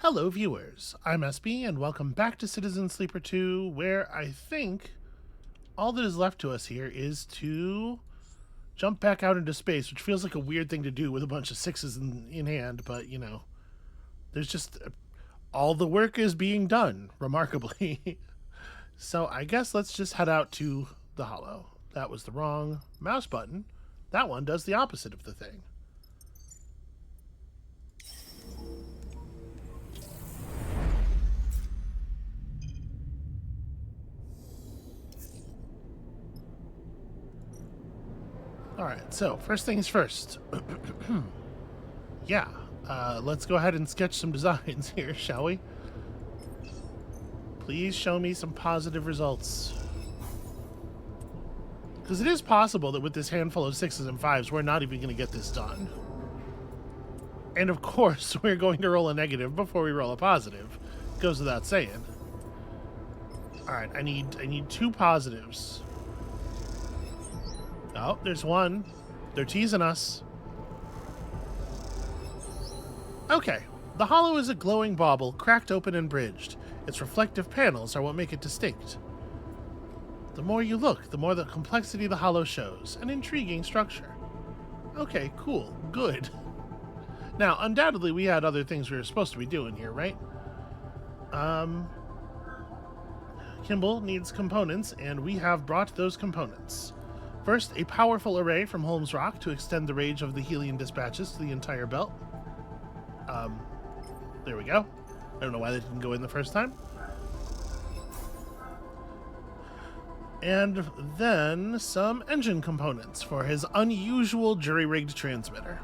Hello, viewers. I'm SB, and welcome back to Citizen Sleeper 2, where I think all that is left to us here is to jump back out into space, which feels like a weird thing to do with a bunch of sixes in hand, but, you know, there's just... all the work is being done, remarkably. So I guess let's just head out to the Hollow. That was the wrong mouse button. That one does the opposite of the thing. Alright, so first things first. Yeah, let's go ahead and sketch some designs here, shall we? Please show me some positive results. Because it is possible that with this handful of 6s and 5s, we're not even going to get this done. And of course, we're going to roll a negative before we roll a positive. Goes without saying. Alright, I need 2 positives. Oh, there's one. They're teasing us. Okay. The Hollow is a glowing bauble, cracked open and bridged. Its reflective panels are what make it distinct. The more you look, the more the complexity the Hollow shows. An intriguing structure. Okay, cool. Good. Now, undoubtedly, we had other things we were supposed to be doing here, right? Kimball needs components, and we have brought those components. First, a powerful array from Holmes Rock to extend the range of the Helion dispatches to the entire belt. There we go. I don't know why that didn't go in the first time. And then some engine components for his unusual jury-rigged transmitter.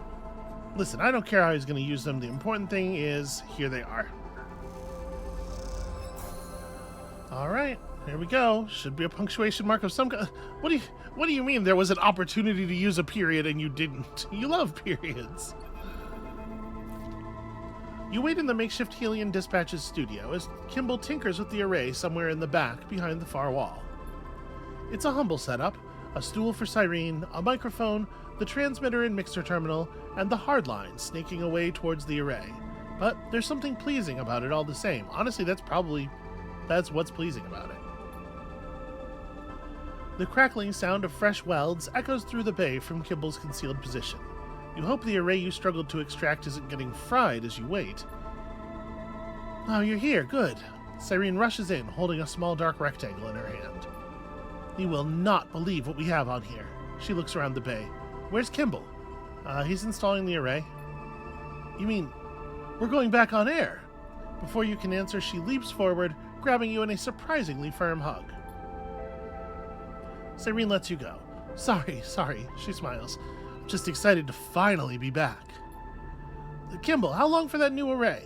Listen, I don't care how he's going to use them. The important thing is, here they are. Alright, here we go. Should be a punctuation mark of some kind. What do you mean there was an opportunity to use a period and you didn't? You love periods. You wait in the makeshift Helion Dispatches studio as Kimball tinkers with the array somewhere in the back behind the far wall. It's a humble setup: a stool for Cyrene, a microphone, the transmitter and mixer terminal, and the hard line snaking away towards the array. But there's something pleasing about it all the same. Honestly, that's what's pleasing about it. The crackling sound of fresh welds echoes through the bay from Kimball's concealed position. You hope the array you struggled to extract isn't getting fried as you wait. Oh, you're here. Good. Cyrene rushes in, holding a small dark rectangle in her hand. You will not believe what we have on here. She looks around the bay. Where's Kimball? He's installing the array. You mean, we're going back on air? Before you can answer, she leaps forward, grabbing you in a surprisingly firm hug. Cyrene lets you go. Sorry, she smiles. Just excited to finally be back. Kimball, how long for that new array?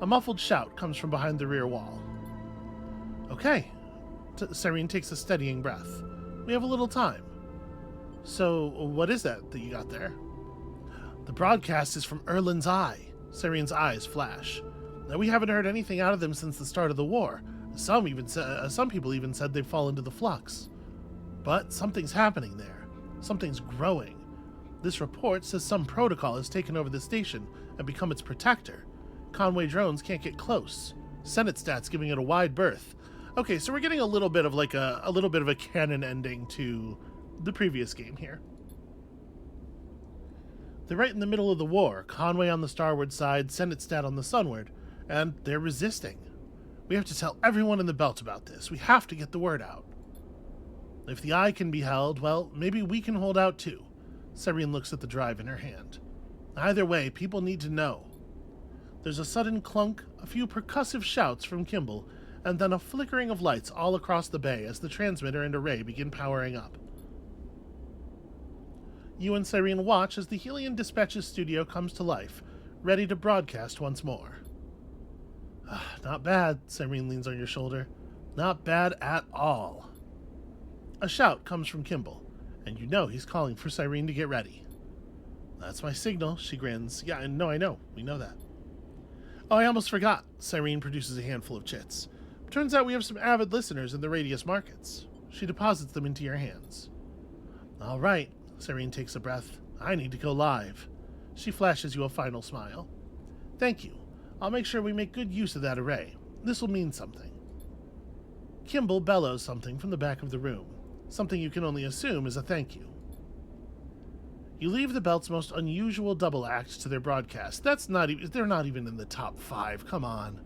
A muffled shout comes from behind the rear wall. Okay. Cyrene takes a steadying breath. We have a little time. So, what is that you got there? The broadcast is from Erlin's Eye. Cyrene's eyes flash. Now, we haven't heard anything out of them since the start of the war. Some people even said they've fallen to the flux. But something's happening there. Something's growing. This report says some protocol has taken over the station and become its protector. Conway drones can't get close. Senate stats giving it a wide berth. Okay, so we're getting a little bit of a canon ending to the previous game here. They're right in the middle of the war. Conway on the starward side, Senate stat on the sunward, and they're resisting. We have to tell everyone in the belt about this. We have to get the word out. If the eye can be held, well, maybe we can hold out too. Cyrene looks at the drive in her hand. Either way, people need to know. There's a sudden clunk, a few percussive shouts from Kimball, and then a flickering of lights all across the bay as the transmitter and array begin powering up. You and Cyrene watch as the Helion Dispatches studio comes to life, ready to broadcast once more. Not bad, Cyrene leans on your shoulder. Not bad at all. A shout comes from Kimball, and you know he's calling for Cyrene to get ready. That's my signal, she grins. Yeah, I know. We know that. Oh, I almost forgot. Cyrene produces a handful of chits. Turns out we have some avid listeners in the radius markets. She deposits them into your hands. All right, Cyrene takes a breath. I need to go live. She flashes you a final smile. Thank you. I'll make sure we make good use of that array. This will mean something. Kimball bellows something from the back of the room, something you can only assume is a thank you. You leave the Belt's most unusual double act to their broadcast. They're not even in the top 5, come on.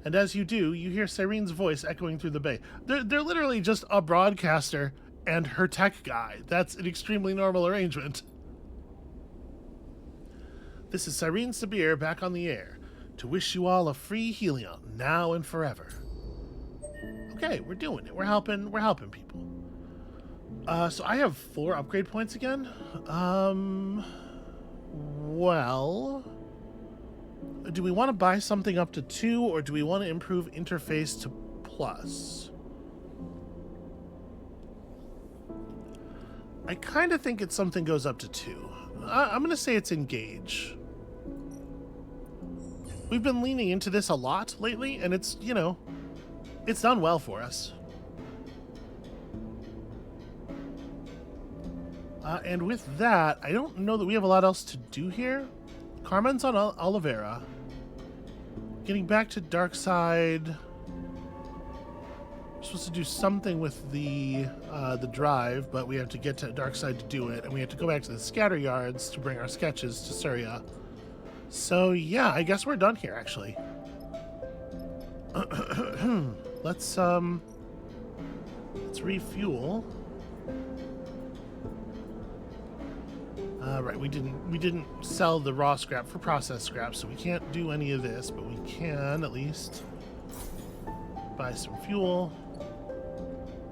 And as you do, you hear Cyrene's voice echoing through the bay. They're literally just a broadcaster and her tech guy. That's an extremely normal arrangement. This is Cyrene Sabir back on the air to wish you all a free Helion now and forever. Okay, we're doing it. We're helping people. So I have 4 upgrade points again. Well, do we want to buy something up to 2, or do we want to improve interface to plus? I kind of think it's something goes up to 2. I'm going to say it's engage. We've been leaning into this a lot lately, and it's, it's done well for us. And with that, I don't know that we have a lot else to do here. Carmen's on Olivera. Getting back to Dark Side. We're supposed to do something with the drive, but we have to get to Dark Side to do it, and we have to go back to the scatter yards to bring our sketches to Surya. So yeah, I guess we're done here, actually. Let's refuel. Right, we didn't sell the raw scrap for processed scrap, so we can't do any of this, but we can at least buy some fuel.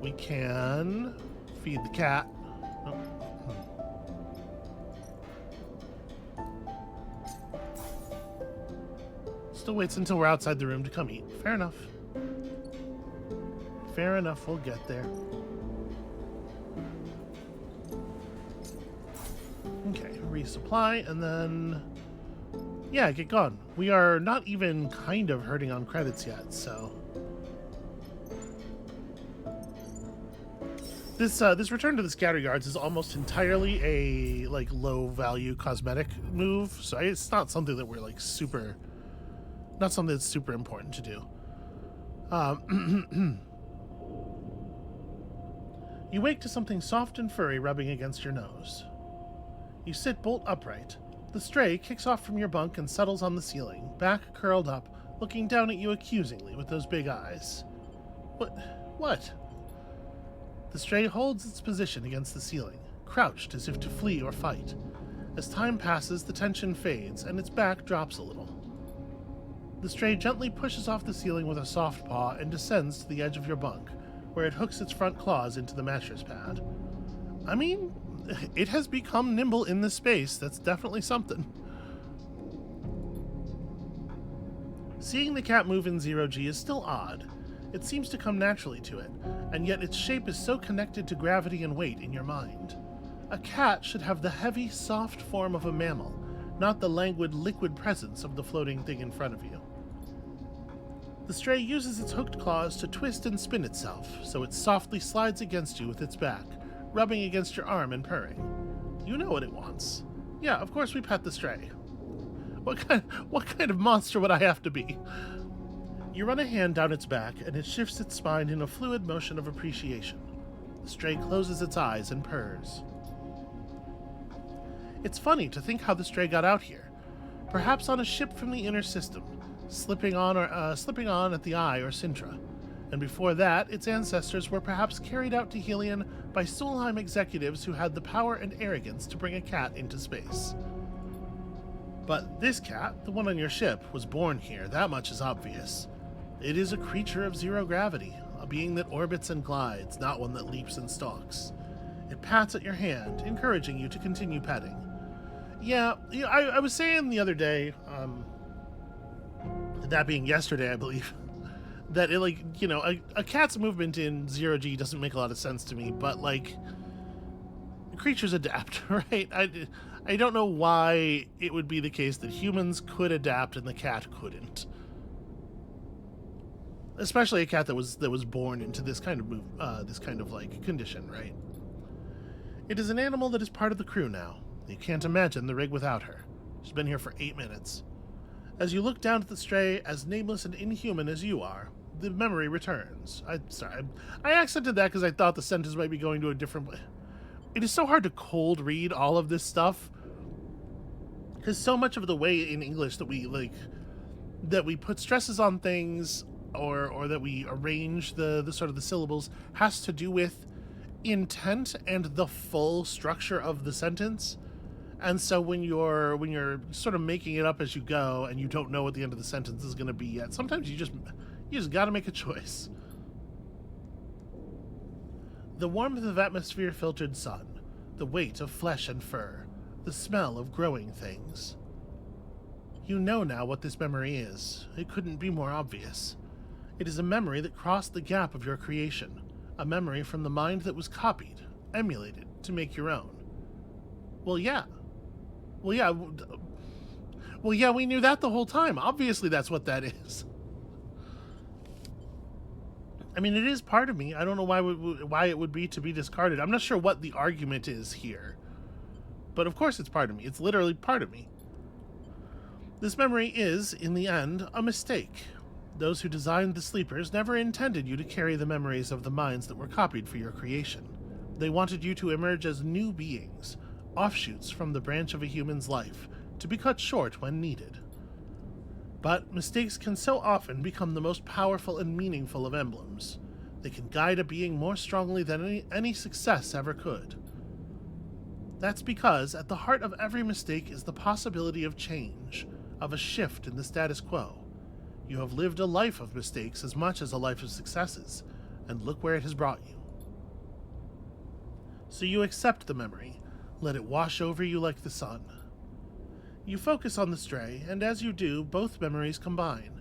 We can feed the cat. Oh. Still waits until we're outside the room to come eat. Fair enough. Fair enough, we'll get there. Okay, resupply, and then... yeah, get gone. We are not even kind of hurting on credits yet, so... This return to the scatter yards is almost entirely a, low-value cosmetic move, so it's not something that we're, super... not something that's super important to do. You wake to something soft and furry rubbing against your nose. You sit bolt upright. The stray kicks off from your bunk and settles on the ceiling, back curled up, looking down at you accusingly with those big eyes. What? The stray holds its position against the ceiling, crouched as if to flee or fight. As time passes, the tension fades, and its back drops a little. The stray gently pushes off the ceiling with a soft paw and descends to the edge of your bunk, where it hooks its front claws into the mattress pad. I mean, it has become nimble in this space. That's definitely something. Seeing the cat move in zero-G is still odd. It seems to come naturally to it, and yet its shape is so connected to gravity and weight in your mind. A cat should have the heavy, soft form of a mammal, not the languid, liquid presence of the floating thing in front of you. The stray uses its hooked claws to twist and spin itself, so it softly slides against you with its back, rubbing against your arm and purring. You know what it wants. Yeah, of course we pet the stray. What kind of monster would I have to be? You run a hand down its back, and it shifts its spine in a fluid motion of appreciation. The stray closes its eyes and purrs. It's funny to think how the stray got out here. Perhaps on a ship from the inner system, slipping on at the Eye or Sintra. And before that, its ancestors were perhaps carried out to Helion by Solheim executives who had the power and arrogance to bring a cat into space. But this cat, the one on your ship, was born here, that much is obvious. It is a creature of zero gravity, a being that orbits and glides, not one that leaps and stalks. It pats at your hand, encouraging you to continue petting. Yeah, I was saying the other day, that being yesterday, I believe, that a cat's movement in zero-G doesn't make a lot of sense to me, but creatures adapt, right? I don't know why it would be the case that humans could adapt and the cat couldn't. Especially a cat that was born into this kind of condition, right? It is an animal that is part of the crew now. You can't imagine the rig without her. She's been here for 8 minutes. As you look down at the stray, as nameless and inhuman as you are, the memory returns. I accented that because I thought the sentence might be going to a different way. It is so hard to cold read all of this stuff, because so much of the way in English that we put stresses on things, or that we arrange the sort of the syllables, has to do with intent and the full structure of the sentence. And so when you're sort of making it up as you go and you don't know what the end of the sentence is going to be yet, sometimes you just got to make a choice. The warmth of atmosphere-filtered sun, the weight of flesh and fur, the smell of growing things. You know now what this memory is. It couldn't be more obvious. It is a memory that crossed the gap of your creation, a memory from the mind that was copied, emulated, to make your own. Well, yeah, we knew that the whole time. Obviously, that's what that is. I mean, it is part of me. I don't know why it would be to be discarded. I'm not sure what the argument is here. But of course it's part of me. It's literally part of me. This memory is, in the end, a mistake. Those who designed the sleepers never intended you to carry the memories of the minds that were copied for your creation. They wanted you to emerge as new beings, offshoots from the branch of a human's life, to be cut short when needed. But mistakes can so often become the most powerful and meaningful of emblems. They can guide a being more strongly than any success ever could. That's because at the heart of every mistake is the possibility of change, of a shift in the status quo. You have lived a life of mistakes as much as a life of successes, and look where it has brought you. So you accept the memory, let it wash over you like the sun. You focus on the stray, and as you do, both memories combine.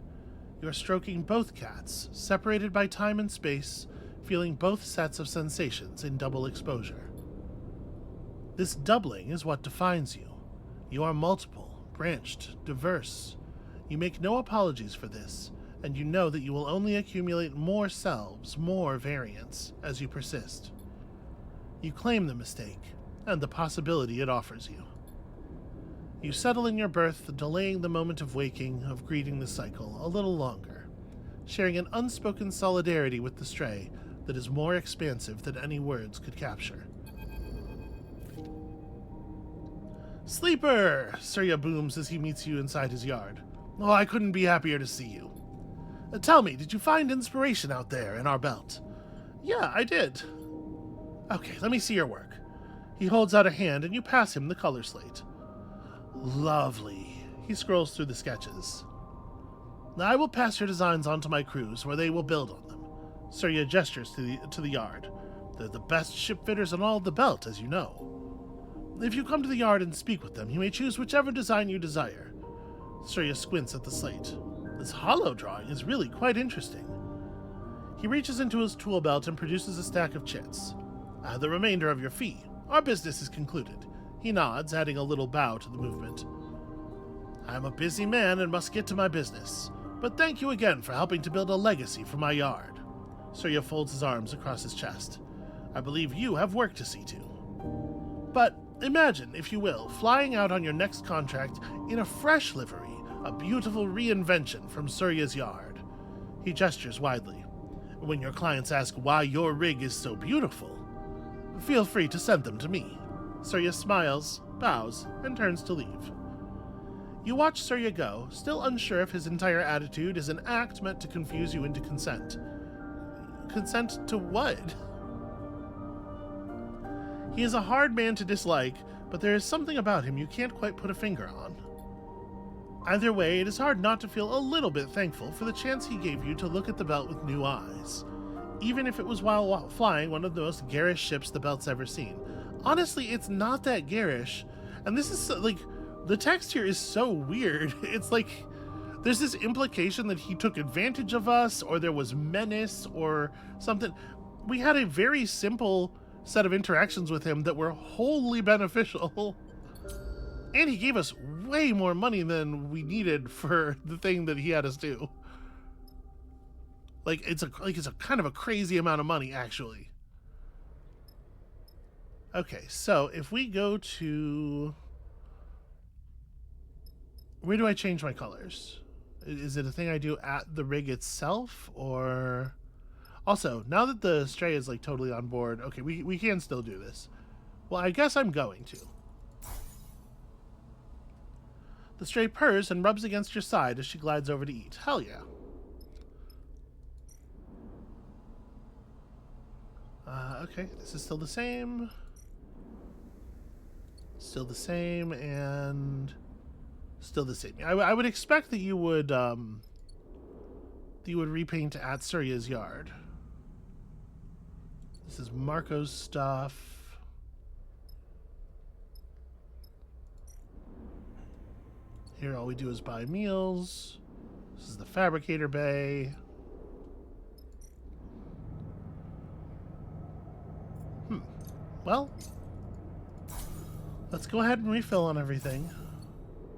You are stroking both cats, separated by time and space, feeling both sets of sensations in double exposure. This doubling is what defines you. You are multiple, branched, diverse. You make no apologies for this, and you know that you will only accumulate more selves, more variants, as you persist. You claim the mistake, and the possibility it offers you. You settle in your berth, delaying the moment of waking, of greeting the cycle, a little longer, sharing an unspoken solidarity with the stray that is more expansive than any words could capture. "Sleeper!" Surya booms as he meets you inside his yard. "Oh, I couldn't be happier to see you. Tell me, did you find inspiration out there in our belt?" "Yeah, I did." "Okay, let me see your work." He holds out a hand and you pass him the color slate. "Lovely." He scrolls through the sketches. "I will pass your designs on to my crews, where they will build on them." Surya gestures to the yard. "They're the best ship fitters in all of the belt, as you know. If you come to the yard and speak with them, you may choose whichever design you desire." Surya squints at the slate. "This hollow drawing is really quite interesting." He reaches into his tool belt and produces a stack of chits. "The remainder of your fee. Our business is concluded." He nods, adding a little bow to the movement. "I'm a busy man and must get to my business, but thank you again for helping to build a legacy for my yard." Surya folds his arms across his chest. "I believe you have work to see to. But imagine, if you will, flying out on your next contract in a fresh livery, a beautiful reinvention from Surya's yard." He gestures widely. "When your clients ask why your rig is so beautiful, feel free to send them to me." Surya smiles, bows, and turns to leave. You watch Surya go, still unsure if his entire attitude is an act meant to confuse you into consent. Consent to what? He is a hard man to dislike, but there is something about him you can't quite put a finger on. Either way, it is hard not to feel a little bit thankful for the chance he gave you to look at the belt with new eyes, even if it was while flying one of the most garish ships the belt's ever seen. Honestly, it's not that garish, and this is the text here is so weird. It's like there's this implication that he took advantage of us, or there was menace or something. We had a very simple set of interactions with him that were wholly beneficial, and he gave us way more money than we needed for the thing that he had us do. It's a kind of a crazy amount of money, actually. Okay, so if we go to Where do I change my colors? Is it a thing I do at the rig itself, or... Also, now that the Stray is like totally on board, okay, we can still do this. Well, I guess I'm going to. The Stray purrs and rubs against your side as she glides over to eat. Hell yeah. Okay, this is still the same. Still the same, and still the same. I would expect that you would repaint at Surya's yard. This is Marco's stuff. Here all we do is buy meals. This is the fabricator bay. Well, let's go ahead and refill on everything.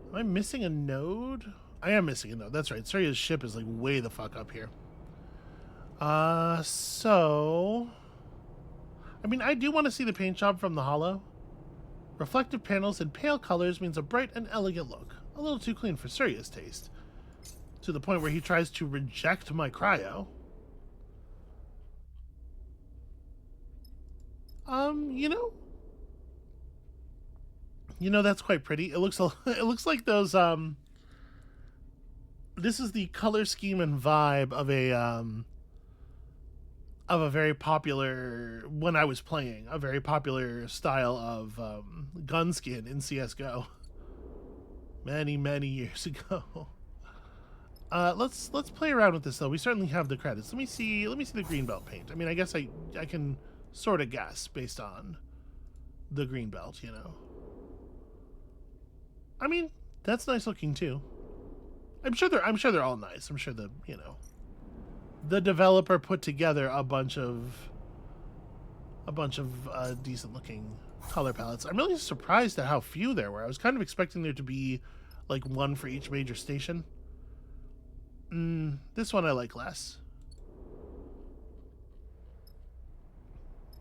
Am I missing a node? I am missing a node. That's right. Surya's ship is like way the fuck up here. So... I mean, I do want to see the paint job from the holo. Reflective panels in pale colors means a bright and elegant look. A little too clean for Surya's taste. To the point where he tries to reject my cryo. You know that's quite pretty. It looks like those this is the color scheme and vibe of a very popular, when I was playing, a very popular style of gun skin in CS:GO. Many years ago. Let's play around with this though. We certainly have the credits. Let me see the green belt paint. I mean, I guess I can sort of guess based on the green belt, you know. I mean, that's nice looking too. I'm sure they're all nice. I'm sure the developer put together a bunch of decent looking color palettes. I'm really surprised at how few there were. I was kind of expecting there to be like one for each major station. This one I like less.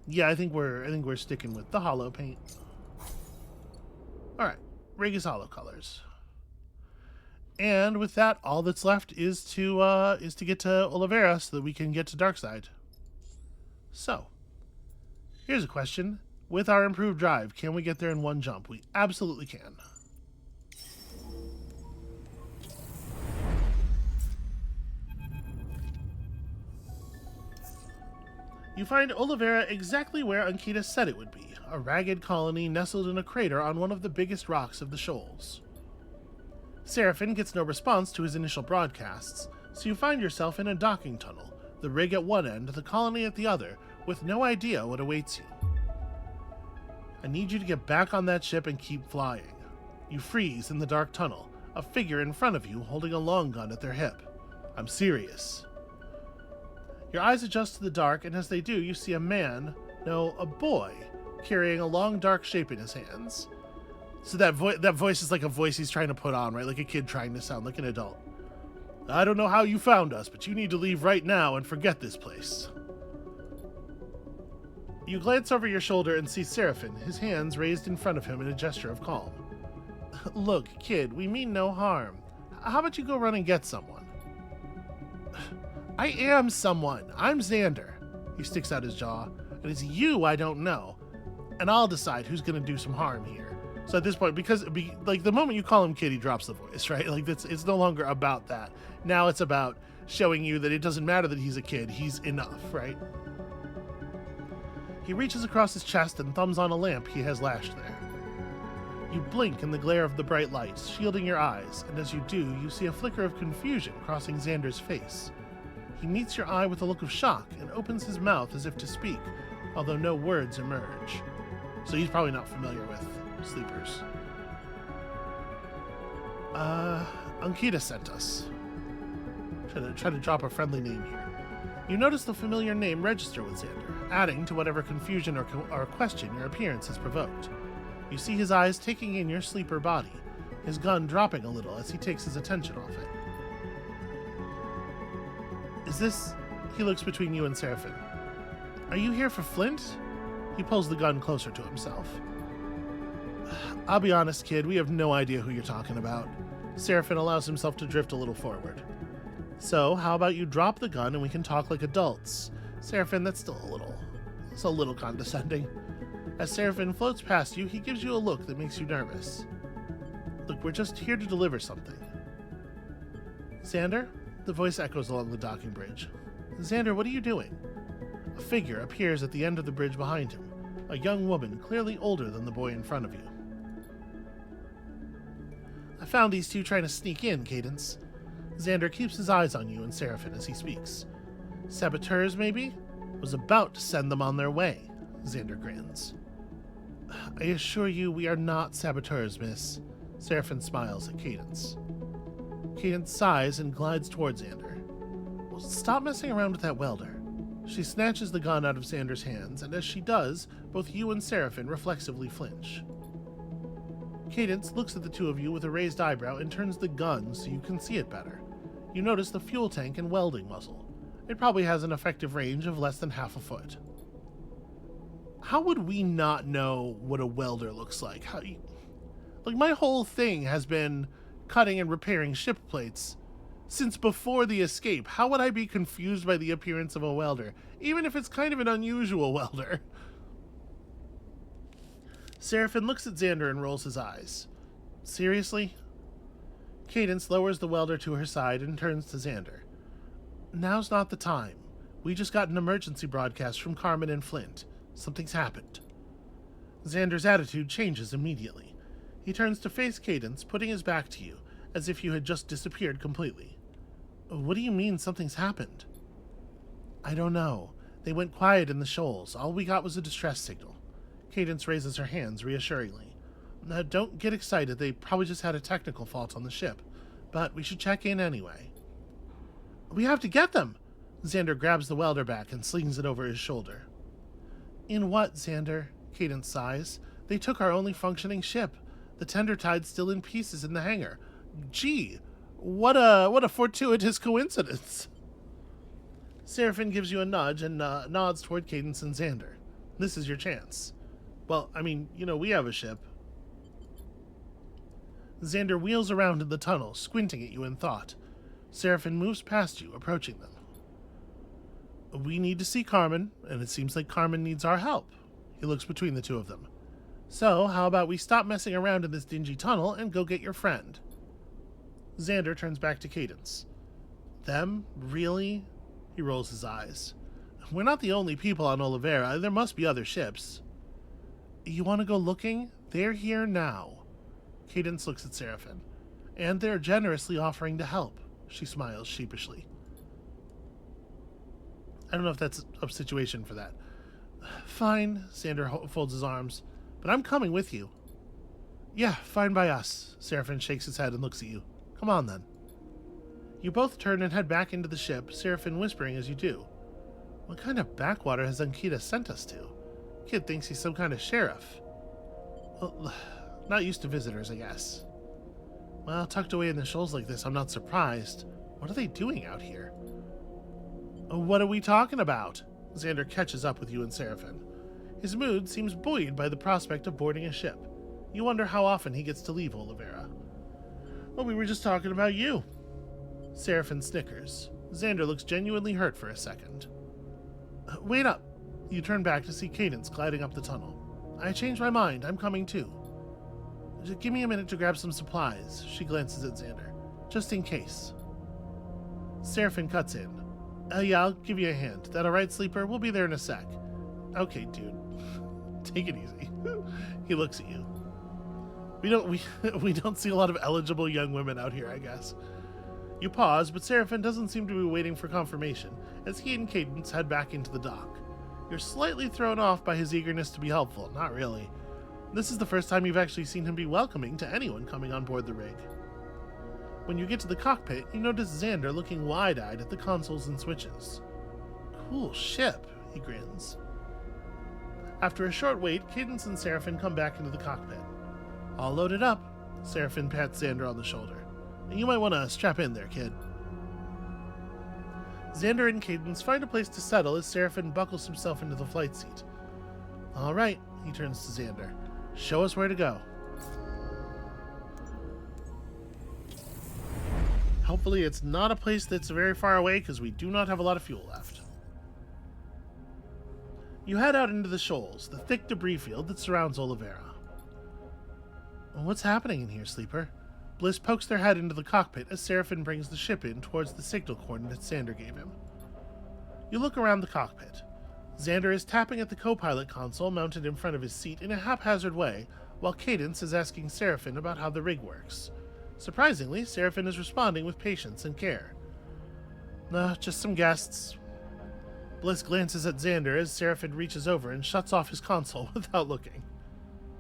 Yeah, I think we're sticking with the holo paint. All right, rig is holo colors. And with that, all that's left is to get to Olivera so that we can get to Darkside. So, here's a question. With our improved drive, can we get there in one jump? We absolutely can. You find Olivera exactly where Ankita said it would be, a ragged colony nestled in a crater on one of the biggest rocks of the shoals. Seraphin gets no response to his initial broadcasts, so you find yourself in a docking tunnel, the rig at one end, the colony at the other, with no idea what awaits you. I need you to get back on that ship and keep flying. You freeze in the dark tunnel, a figure in front of you holding a long gun at their hip. I'm serious. Your eyes adjust to the dark, and as they do, you see a boy, carrying a long dark shape in his hands. So that voice is like a voice he's trying to put on, right? Like a kid trying to sound like an adult. I don't know how you found us, but you need to leave right now and forget this place. You glance over your shoulder and see Seraphin, his hands raised in front of him in a gesture of calm. Look, kid, we mean no harm. How about you go run and get someone? I am someone. I'm Xander. He sticks out his jaw. And it's you I don't know. And I'll decide who's going to do some harm here. So at this point, like the moment you call him kid, he drops the voice, right? Like it's no longer about that. Now it's about showing you that it doesn't matter that he's a kid. He's enough, right? He reaches across his chest and thumbs on a lamp he has lashed there. You blink in the glare of the bright lights, shielding your eyes, and as you do, you see a flicker of confusion crossing Xander's face. He meets your eye with a look of shock and opens his mouth as if to speak, although no words emerge. So he's probably not familiar with sleepers. Ankita sent us. Try to drop a friendly name here. You notice the familiar name register with Xander, adding to whatever confusion or question your appearance has provoked. You see his eyes taking in your sleeper body, his gun dropping a little as he takes his attention off it. Is this... He looks between you and Seraphin. Are you here for Flint? He pulls the gun closer to himself. I'll be honest, kid, we have no idea who you're talking about. Seraphin allows himself to drift a little forward. So, how about you drop the gun and we can talk like adults? Seraphin, that's still it's a little condescending. As Seraphin floats past you, he gives you a look that makes you nervous. Look, we're just here to deliver something. Xander? The voice echoes along the docking bridge. Xander, what are you doing? A figure appears at the end of the bridge behind him, a young woman clearly older than the boy in front of you. I found these two trying to sneak in, Cadence. Xander keeps his eyes on you and Seraphin as he speaks. Saboteurs, maybe? Was about to send them on their way. Xander grins. I assure you we are not saboteurs, miss. Seraphin smiles at Cadence. Cadence sighs and glides towards Xander. Well, stop messing around with that welder. She snatches the gun out of Xander's hands, and as she does, both you and Seraphin reflexively flinch. Cadence looks at the two of you with a raised eyebrow and turns the gun so you can see it better. You notice the fuel tank and welding muzzle. It probably has an effective range of less than half a foot. How would we not know what a welder looks like? Like, my whole thing has been cutting and repairing ship plates since before the escape. How would I be confused by the appearance of a welder, even if it's kind of an unusual welder? Seraphin looks at Xander and rolls his eyes. Seriously? Cadence lowers the welder to her side and turns to Xander. Now's not the time. We just got an emergency broadcast from Carmen and Flint. Something's happened. Xander's attitude changes immediately. He turns to face Cadence, putting his back to you, as if you had just disappeared completely. What do you mean something's happened? I don't know. They went quiet in the shoals. All we got was a distress signal. Cadence raises her hands reassuringly. Now, don't get excited. They probably just had a technical fault on the ship. But we should check in anyway. We have to get them! Xander grabs the welder back and slings it over his shoulder. In what, Xander? Cadence sighs. They took our only functioning ship. The tender tide's still in pieces in the hangar. Gee, what a fortuitous coincidence. Seraphin gives you a nudge and nods toward Cadence and Xander. This is your chance. Well, I mean, we have a ship. Xander wheels around in the tunnel, squinting at you in thought. Seraphin moves past you, approaching them. We need to see Carmen, and it seems like Carmen needs our help. He looks between the two of them. So, how about we stop messing around in this dingy tunnel and go get your friend? Xander turns back to Cadence. Them? Really? He rolls his eyes. We're not the only people on Olivera. There must be other ships. You want to go looking? They're here now. Cadence looks at Seraphin. And they're generously offering to help. She smiles sheepishly. I don't know if that's a situation for that. Fine, Xander folds his arms. But I'm coming with you. Yeah, fine by us. Seraphin shakes his head and looks at you. Come on, then. You both turn and head back into the ship, Seraphin whispering as you do. What kind of backwater has Ankita sent us to? Kid thinks he's some kind of sheriff. Well, not used to visitors, I guess. Well, tucked away in the shoals like this, I'm not surprised. What are they doing out here? What are we talking about? Xander catches up with you and Seraphin. His mood seems buoyed by the prospect of boarding a ship. You wonder how often he gets to leave Olivera. Well, we were just talking about you. Seraphin snickers. Xander looks genuinely hurt for a second. Wait up. You turn back to see Cadence gliding up the tunnel. I changed my mind. I'm coming too. Just give me a minute to grab some supplies. She glances at Xander. Just in case. Seraphin cuts in. Yeah, I'll give you a hand. That all right, Sleeper? We'll be there in a sec. Okay, dude. Take it easy. He looks at you. We don't see a lot of eligible young women out here, I guess. You pause, but Seraphin doesn't seem to be waiting for confirmation as he and Cadence head back into the dock. You're slightly thrown off by his eagerness to be helpful. Not really. This is the first time you've actually seen him be welcoming to anyone coming on board the rig. When you get to the cockpit, you notice Xander looking wide-eyed at the consoles and switches. Cool ship, he grins. After a short wait, Cadence and Seraphin come back into the cockpit. All loaded up, Seraphin pats Xander on the shoulder. You might want to strap in there, kid. Xander and Cadence find a place to settle as Seraphin buckles himself into the flight seat. All right, he turns to Xander. Show us where to go. Hopefully it's not a place that's very far away, because we do not have a lot of fuel left. You head out into the shoals, the thick debris field that surrounds Olivera. What's happening in here, Sleeper? Bliss pokes their head into the cockpit as Seraphine brings the ship in towards the signal coordinates Xander gave him. You look around the cockpit. Xander is tapping at the co-pilot console mounted in front of his seat in a haphazard way, while Cadence is asking Seraphine about how the rig works. Surprisingly, Seraphine is responding with patience and care. Just some guests. Bliss glances at Xander as Seraphine reaches over and shuts off his console without looking.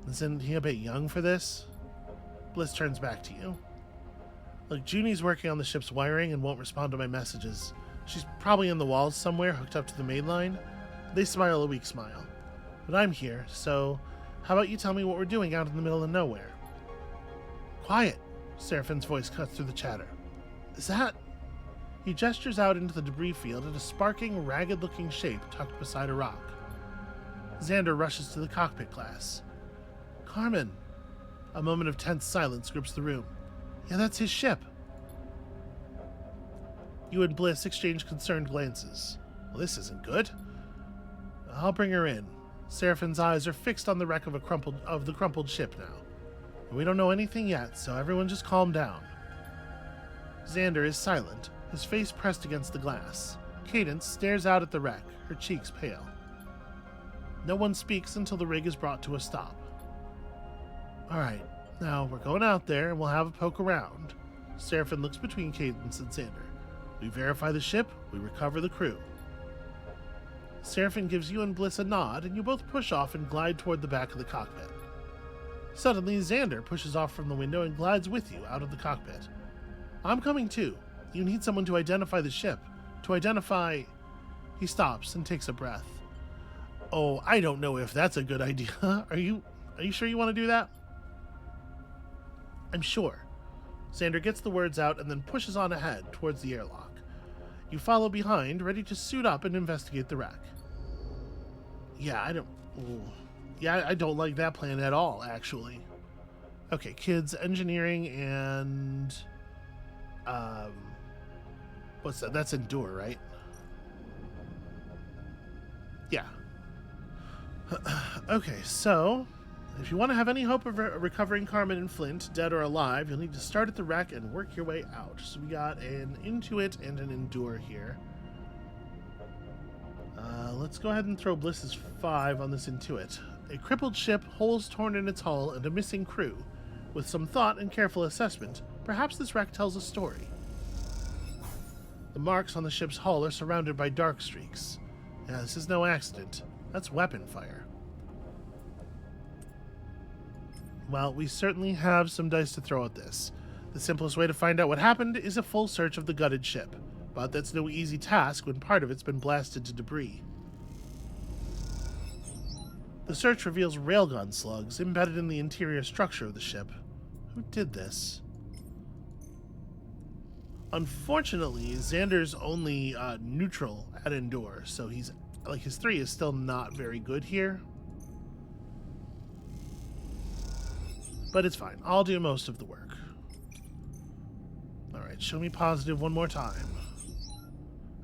Isn't he a bit young for this? Bliss turns back to you. Look, Junie's working on the ship's wiring and won't respond to my messages. She's probably in the walls somewhere, hooked up to the main line. They smile a weak smile. But I'm here, so how about you tell me what we're doing out in the middle of nowhere? Quiet! Seraphine's voice cuts through the chatter. Is that... He gestures out into the debris field at a sparking, ragged-looking shape tucked beside a rock. Xander rushes to the cockpit glass. Carmen! A moment of tense silence grips the room. Yeah, that's his ship. You and Bliss exchange concerned glances. Well, this isn't good. I'll bring her in. Seraphine's eyes are fixed on the wreck of the crumpled ship now. We don't know anything yet, so everyone just calm down. Xander is silent, his face pressed against the glass. Cadence stares out at the wreck, her cheeks pale. No one speaks until the rig is brought to a stop. Alright, now we're going out there and we'll have a poke around. Seraphine looks between Cadence and Xander. We verify the ship, we recover the crew. Seraphine gives you and Bliss a nod, and you both push off and glide toward the back of the cockpit. Suddenly, Xander pushes off from the window and glides with you out of the cockpit. I'm coming too. You need someone to identify the ship. To identify... He stops and takes a breath. Oh, I don't know if that's a good idea. Are you sure you want to do that? I'm sure. Xander gets the words out and then pushes on ahead towards the airlock. You follow behind, ready to suit up and investigate the wreck. I don't like that plan at all, actually. Okay, kids, engineering, and... what's that? That's Endure, right? Yeah. Okay, so... If you want to have any hope of recovering Carmen and Flint, dead or alive, you'll need to start at the wreck and work your way out. So we got an Intuit and an Endure here. Let's go ahead and throw Bliss's 5 on this Intuit. A crippled ship, holes torn in its hull, and a missing crew. With some thought and careful assessment, perhaps this wreck tells a story. The marks on the ship's hull are surrounded by dark streaks. Yeah, this is no accident. That's weapon fire. Well, we certainly have some dice to throw at this. The simplest way to find out what happened is a full search of the gutted ship, but that's no easy task when part of it's been blasted to debris. The search reveals railgun slugs embedded in the interior structure of the ship. Who did this? Unfortunately, Xander's only neutral at Endure, so his 3 is still not very good here. But it's fine. I'll do most of the work. Alright, show me positive one more time.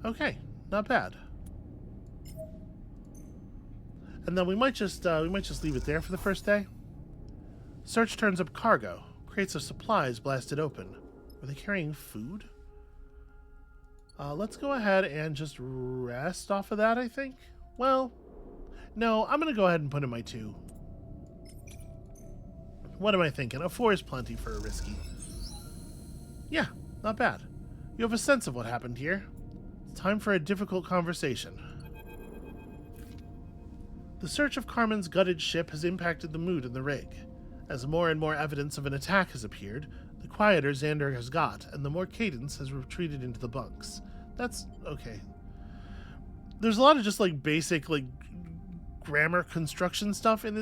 Okay, not bad. And then we might just leave it there for the first day. Search turns up cargo. Crates of supplies blasted open. Were they carrying food? Let's go ahead and just rest off of that, I think. Well, no, I'm going to go ahead and put in my 2. What am I thinking? A 4 is plenty for a risky. Yeah, not bad. You have a sense of what happened here. It's time for a difficult conversation. The search of Carmen's gutted ship has impacted the mood in the rig. As more and more evidence of an attack has appeared, the quieter Xander has got, and the more Cadence has retreated into the bunks. That's okay. There's a lot of just basic grammar construction stuff in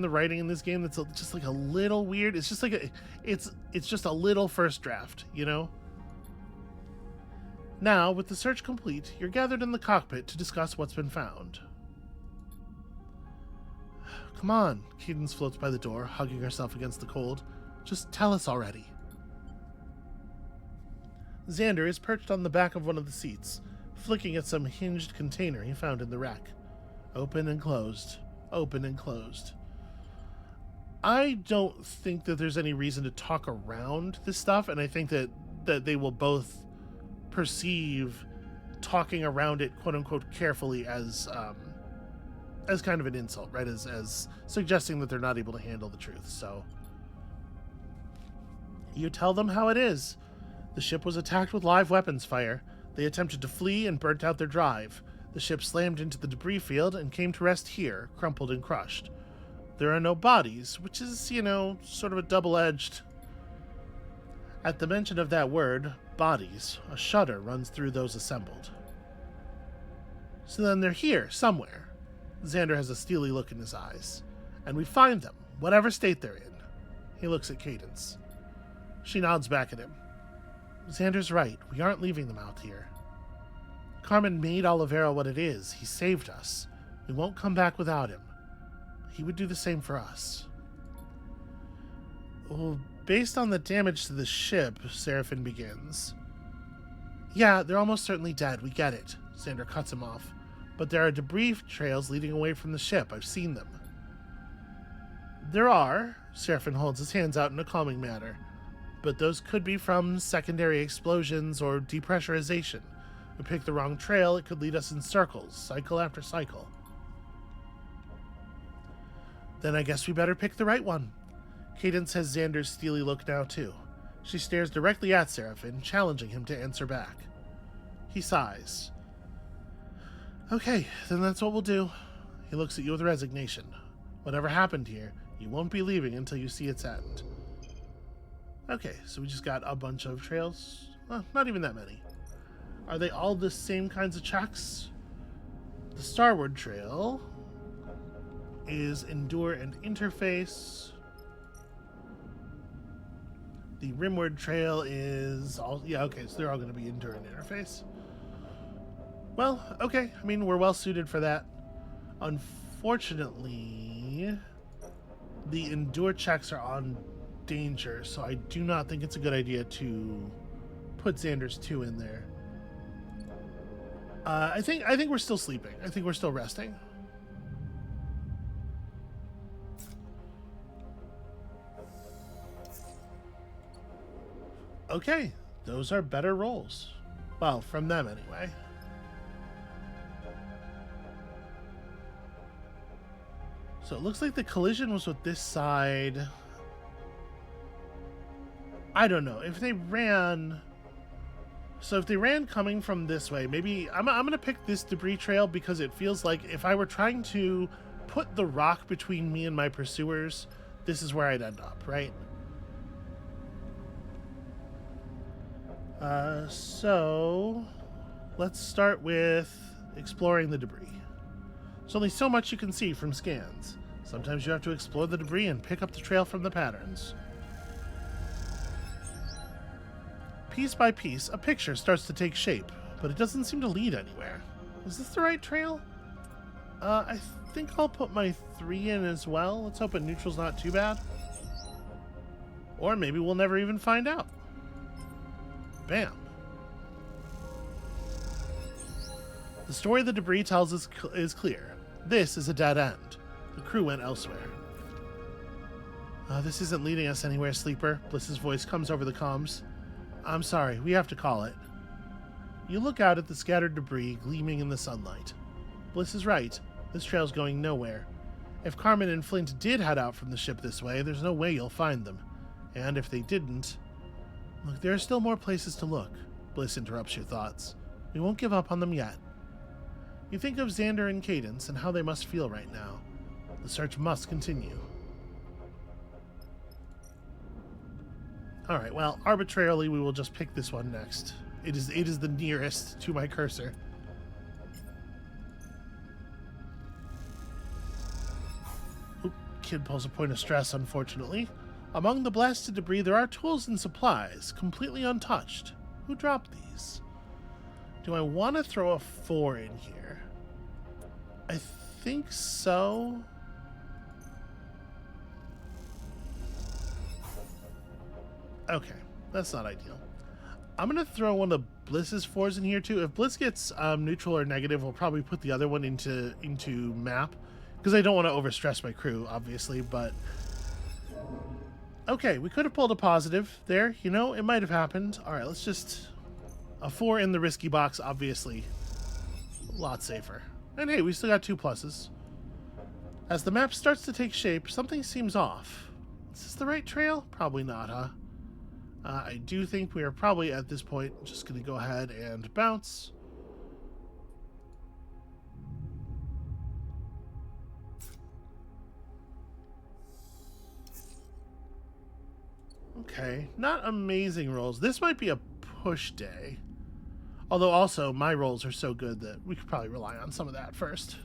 the writing in this game that's just a little weird. It's just it's just a little first draft, you know? Now, with the search complete, you're gathered in the cockpit to discuss what's been found. Come on, Cadence floats by the door, hugging herself against the cold. Just tell us already. Xander is perched on the back of one of the seats, flicking at some hinged container he found in the wreck. Open and closed. Open and closed. I don't think that there's any reason to talk around this stuff, and I think that they will both perceive talking around it, quote unquote, carefully as kind of an insult, right? As suggesting that they're not able to handle the truth. So you tell them how it is. The ship was attacked with live weapons fire. They attempted to flee and burnt out their drive. The ship slammed into the debris field and came to rest here, crumpled and crushed. There are no bodies, which is, sort of a double-edged. At the mention of that word, bodies, a shudder runs through those assembled. So then they're here, somewhere. Xander has a steely look in his eyes. And we find them, whatever state they're in. He looks at Cadence. She nods back at him. Xander's right. We aren't leaving them out here. Carmen made Olivera what it is. He saved us. We won't come back without him. He would do the same for us. Well, based on the damage to the ship, Seraphin begins. Yeah, they're almost certainly dead. We get it. Xander cuts him off. But there are debris trails leading away from the ship. I've seen them. There are. Seraphin holds his hands out in a calming manner. But those could be from secondary explosions or depressurization. We pick the wrong trail, it could lead us in circles, cycle after cycle. Then I guess we better pick the right one. Cadence has Xander's steely look now, too. She stares directly at Seraphin, challenging him to answer back. He sighs. Okay, then that's what we'll do. He looks at you with resignation. Whatever happened here, you won't be leaving until you see its end. Okay, so we just got a bunch of trails. Well, not even that many. Are they all the same kinds of tracks? The Starward Trail is Endure and Interface. The Rimward Trail is all... Yeah, okay, so they're all going to be Endure and Interface. Well, okay. I mean, we're well suited for that. Unfortunately, the Endure checks are on danger, so I do not think it's a good idea to put Xander's 2 in there. I think we're still sleeping. I think we're still resting. Okay, those are better rolls. Well, from them anyway. So it looks like the collision was with this side. I don't know. If they ran... So if they ran coming from this way, maybe... I'm going to pick this debris trail because it feels like if I were trying to put the rock between me and my pursuers, this is where I'd end up, right? So let's start with exploring the debris. There's only so much you can see from scans. Sometimes you have to explore the debris and pick up the trail from the patterns. Piece by piece, a picture starts to take shape, but it doesn't seem to lead anywhere. Is this the right trail? I think I'll put my 3 in as well. Let's hope a neutral's not too bad. Or maybe we'll never even find out. Bam. The story the debris tells is clear. This is a dead end. The crew went elsewhere. This isn't leading us anywhere, Sleeper. Bliss's voice comes over the comms. I'm sorry, we have to call it. You look out at the scattered debris gleaming in the sunlight. Bliss is right. This trail's going nowhere. If Carmen and Flint did head out from the ship this way, there's no way you'll find them. And if they didn't... Look, there are still more places to look. Bliss interrupts your thoughts. We won't give up on them yet. You think of Xander and Cadence and how they must feel right now. The search must continue. Alright, well, arbitrarily we will just pick this one next. It is the nearest to my cursor. Oop, kid pulls a point of stress, unfortunately. Among the blasted debris, there are tools and supplies, completely untouched. Who dropped these? Do I want to throw a 4 in here? I think so. Okay, that's not ideal. I'm going to throw one of Bliss's 4s in here too. If Bliss gets neutral or negative, we'll probably put the other one into map. Because I don't want to overstress my crew, obviously, but... Okay, we could have pulled a positive there. You know, it might have happened. Alright, let's just... A 4 in the risky box, obviously. A lot safer. And hey, we still got 2 pluses. As the map starts to take shape, something seems off. Is this the right trail? Probably not, huh? I do think we are probably, at this point, just going to go ahead and bounce. Okay, not amazing rolls. This might be a push day. Although also, my rolls are so good that we could probably rely on some of that first.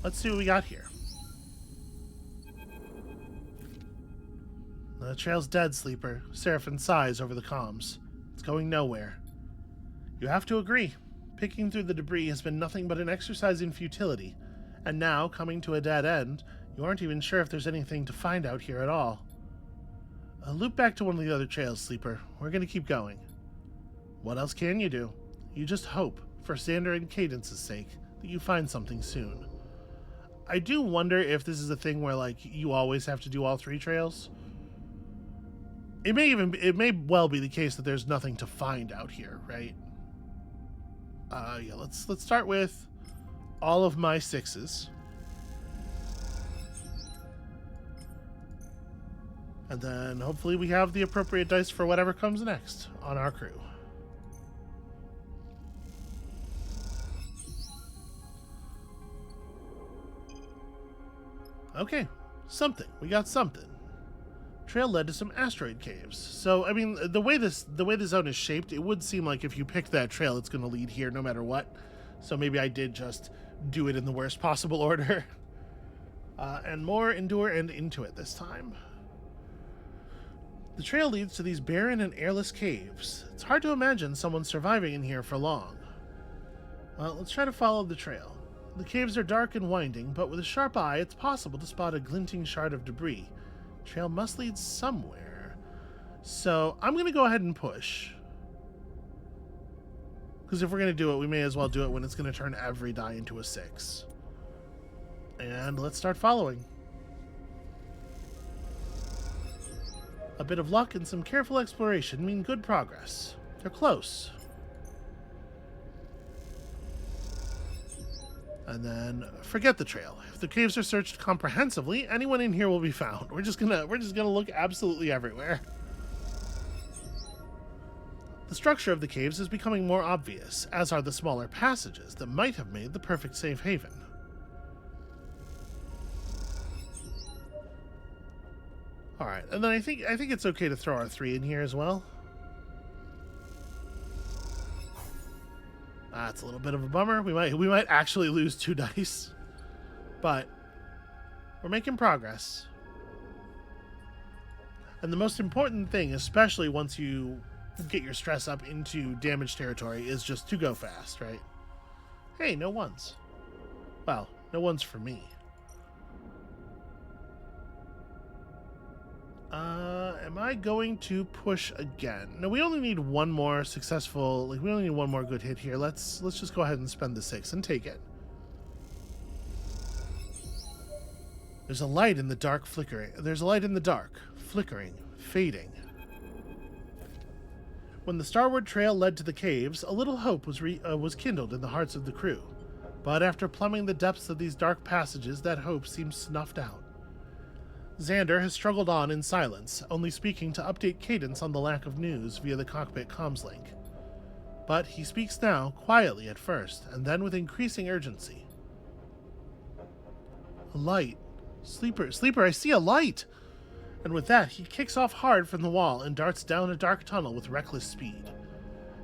Let's see what we got here. The trail's dead, Sleeper. Seraphin sighs over the comms. It's going nowhere. You have to agree. Picking through the debris has been nothing but an exercise in futility. And now, coming to a dead end, you aren't even sure if there's anything to find out here at all. Loop back to one of the other trails, Sleeper. We're going to keep going. What else can you do? You just hope, for Xander and Cadence's sake, that you find something soon. I do wonder if this is a thing where, like, you always have to do all 3 trails. It may well be the case that there's nothing to find out here, right? Yeah, let's start with all of my 6s. And then hopefully we have the appropriate dice for whatever comes next on our crew. Okay, something. We got something. Trail led to some asteroid caves. So, I mean, the way the zone is shaped, it would seem like if you pick that trail, it's going to lead here no matter what. So maybe I did just do it in the worst possible order. And more endure and into it this time. The trail leads to these barren and airless caves. It's hard to imagine someone surviving in here for long. Well, let's try to follow the trail. The caves are dark and winding, but with a sharp eye, it's possible to spot a glinting shard of debris. Trail must lead somewhere. So I'm going to go ahead and push. Because if we're going to do it, we may as well do it when it's going to turn every die into a 6. And let's start following. A bit of luck and some careful exploration mean good progress. They're close. And then forget the trail. If the caves are searched comprehensively, anyone in here will be found. We're just gonna look absolutely everywhere. The structure of the caves is becoming more obvious, as are the smaller passages that might have made the perfect safe haven. Alright, and then I think it's okay to throw our 3 in here as well. That's a little bit of a bummer. We might actually lose 2 dice. But we're making progress. And the most important thing, especially once you get your stress up into damage territory, is just to go fast, right? Hey, no 1s. Well, no 1s for me. Am I going to push again? No, we only need 1 more successful, we only need 1 more good hit here. Let's just go ahead and spend the 6 and take it. There's a light in the dark flickering. There's a light in the dark, flickering, fading. When the Starward Trail led to the caves, a little hope was kindled in the hearts of the crew. But after plumbing the depths of these dark passages, that hope seemed snuffed out. Xander has struggled on in silence, only speaking to update Cadence on the lack of news via the cockpit comms link. But he speaks now, quietly at first, and then with increasing urgency. A light. Sleeper, I see a light! And with that, he kicks off hard from the wall and darts down a dark tunnel with reckless speed.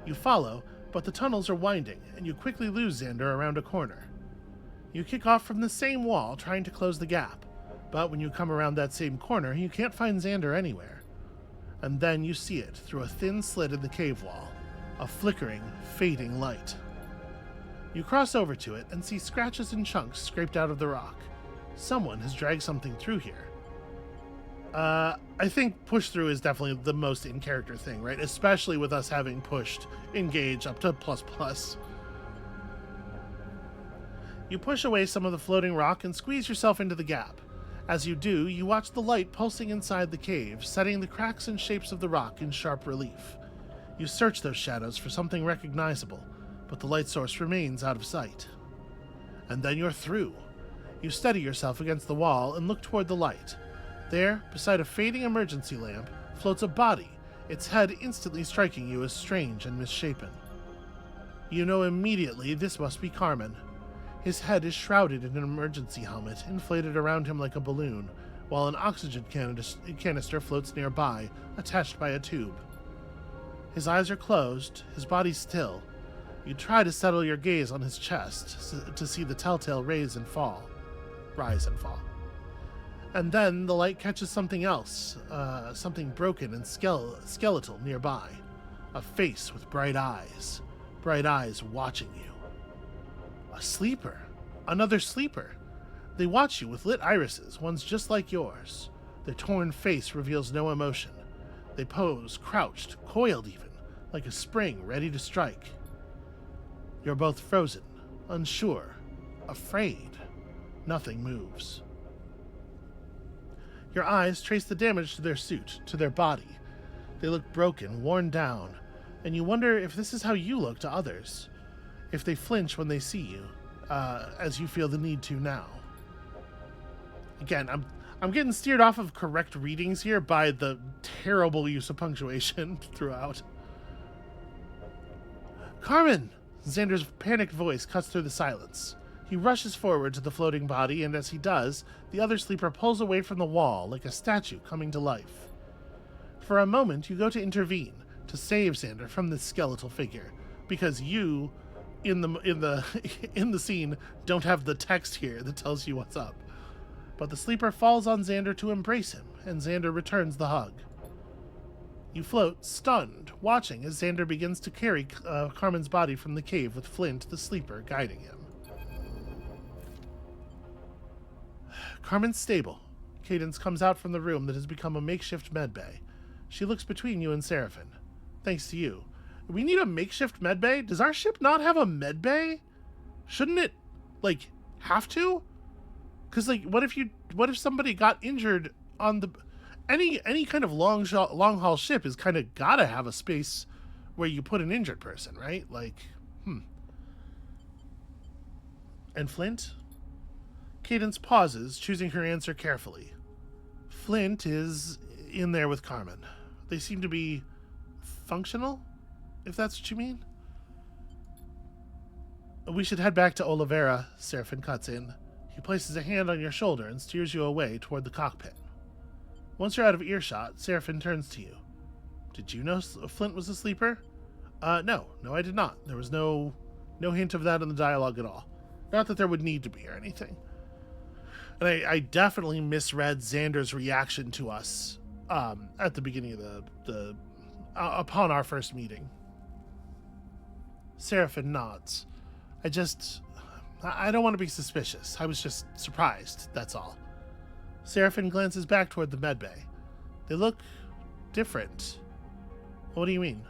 You follow, but the tunnels are winding, and you quickly lose Xander around a corner. You kick off from the same wall, trying to close the gap. But when you come around that same corner, you can't find Xander anywhere. And then you see it through a thin slit in the cave wall, a flickering, fading light. You cross over to it and see scratches and chunks scraped out of the rock. Someone has dragged something through here. I think push through is definitely the most in character thing, right? Especially with us having pushed engage up to ++. You push away some of the floating rock and squeeze yourself into the gap. As you do, you watch the light pulsing inside the cave, setting the cracks and shapes of the rock in sharp relief. You search those shadows for something recognizable, but the light source remains out of sight. And then you're through. You steady yourself against the wall and look toward the light. There, beside a fading emergency lamp, floats a body, its head instantly striking you as strange and misshapen. You know immediately this must be Carmen. His head is shrouded in an emergency helmet, inflated around him like a balloon, while an oxygen canister floats nearby, attached by a tube. His eyes are closed, his body still. You try to settle your gaze on his chest to see the telltale rise and fall. And then the light catches something else, something broken and skeletal nearby. A face with bright eyes watching you. A sleeper. Another sleeper. They watch you with lit irises, one's just like yours. Their torn face reveals no emotion. They pose, crouched, coiled even, like a spring ready to strike. You're both frozen, unsure, afraid. Nothing moves. Your eyes trace the damage to their suit, to their body. They look broken, worn down, and you wonder if this is how you look to others. If they flinch when they see you, as you feel the need to now. Again, I'm getting steered off of correct readings here by the terrible use of punctuation throughout. Carmen! Xander's panicked voice cuts through the silence. He rushes forward to the floating body, and as he does, the other sleeper pulls away from the wall like a statue coming to life. For a moment, you go to intervene, to save Xander from this skeletal figure, because you, in the scene, don't have the text here that tells you what's up. But the sleeper falls on Xander to embrace him, and Xander returns the hug. You float, stunned, watching as Xander begins to carry Carmen's body from the cave with Flint, the sleeper, guiding him. Carmen's stable. Cadence comes out from the room that has become a makeshift medbay. She looks between you and Seraphim. Thanks to you. We need a makeshift medbay? Does our ship not have a medbay? Shouldn't it, have to? Because, what if somebody got injured on the... Any kind of long haul ship is kind of gotta have a space where you put an injured person, right? And Flint? Cadence pauses, choosing her answer carefully. Flint is in there with Carmen. They seem to be functional, if that's what you mean. We should head back to Olivera, Seraphim cuts in. He places a hand on your shoulder and steers you away toward the cockpit. Once you're out of earshot, Seraphim turns to you. Did you know Flint was a sleeper? No, I did not. There was no hint of that in the dialogue at all. Not that there would need to be or anything. And I definitely misread Xander's reaction to us at the beginning of the upon our first meeting. Seraphim nods. I don't want to be suspicious. I was just surprised, that's all. Seraphim glances back toward the medbay. They look different. What do you mean?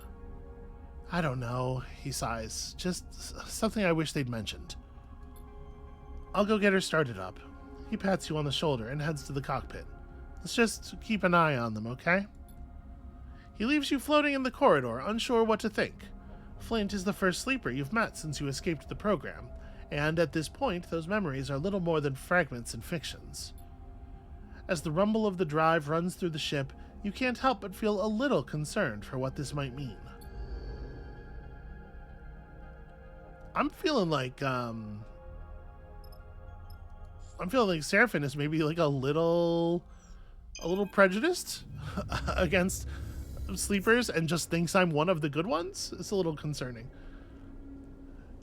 I don't know, he sighs. Just something I wish they'd mentioned. I'll go get her started up. He pats you on the shoulder and heads to the cockpit. Let's just keep an eye on them, okay? He leaves you floating in the corridor, unsure what to think. Flint is the first sleeper you've met since you escaped the program, and at this point, those memories are little more than fragments and fictions. As the rumble of the drive runs through the ship, you can't help but feel a little concerned for what this might mean. I'm feeling like Seraphim is maybe a little prejudiced against sleepers and just thinks I'm one of the good ones. It's a little concerning.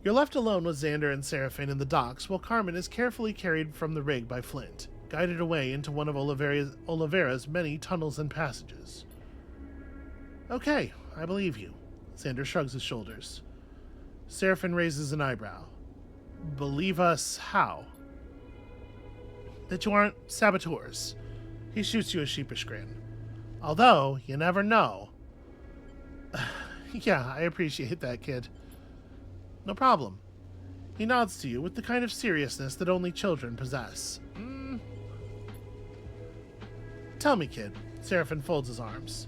You're left alone with Xander and Seraphim in the docks while Carmen is carefully carried from the rig by Flint, guided away into one of Olivera's many tunnels and passages. Okay, I believe you. Xander shrugs his shoulders. Seraphim raises an eyebrow. Believe us how? That you aren't saboteurs. He shoots you a sheepish grin. Although, you never know. Yeah, I appreciate that, kid. No problem. He nods to you with the kind of seriousness that only children possess. Tell me, kid. Seraphin folds his arms.